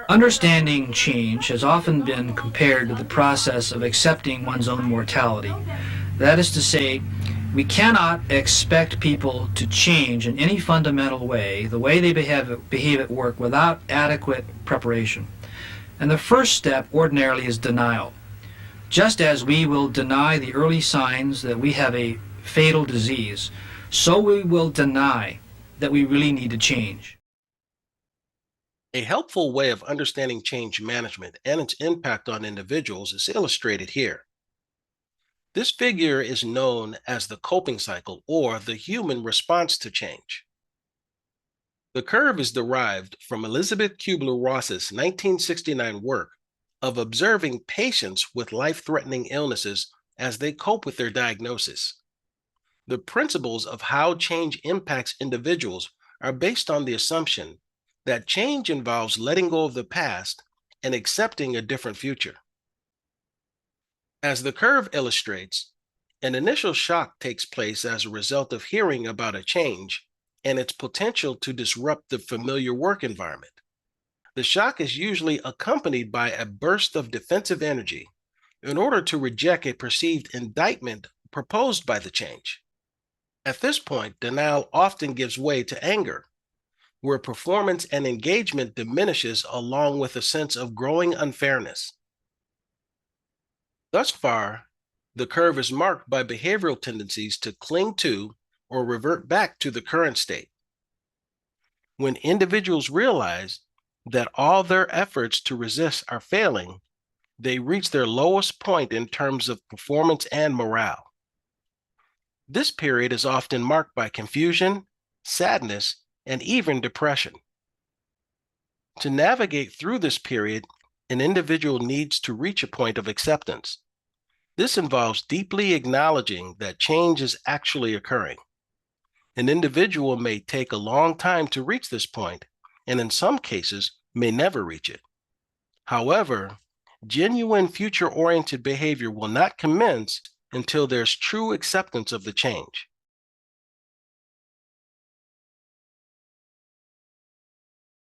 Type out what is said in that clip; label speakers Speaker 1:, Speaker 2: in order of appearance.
Speaker 1: Understanding change has often been compared to the process of accepting one's own mortality. That is to say, we cannot expect people to change in any fundamental way, the way they behave at work, without adequate preparation. And the first step ordinarily is denial. Just as we will deny the early signs that we have a fatal disease, so we will deny that we really need to change.
Speaker 2: A helpful way of understanding change management and its impact on individuals is illustrated here. This figure is known as the coping cycle or the human response to change. The curve is derived from Elizabeth Kubler-Ross's 1969 work of observing patients with life-threatening illnesses as they cope with their diagnosis. The principles of how change impacts individuals are based on the assumption that change involves letting go of the past and accepting a different future. As the curve illustrates, an initial shock takes place as a result of hearing about a change and its potential to disrupt the familiar work environment. The shock is usually accompanied by a burst of defensive energy in order to reject a perceived indictment proposed by the change. At this point, denial often gives way to anger, where performance and engagement diminishes along with a sense of growing unfairness. Thus far, the curve is marked by behavioral tendencies to cling to or revert back to the current state. When individuals realize that all their efforts to resist are failing, they reach their lowest point in terms of performance and morale. This period is often marked by confusion, sadness, and even depression. To navigate through this period, an individual needs to reach a point of acceptance. This involves deeply acknowledging that change is actually occurring. An individual may take a long time to reach this point, and in some cases, may never reach it. However, genuine future-oriented behavior will not commence until there's true acceptance of the change.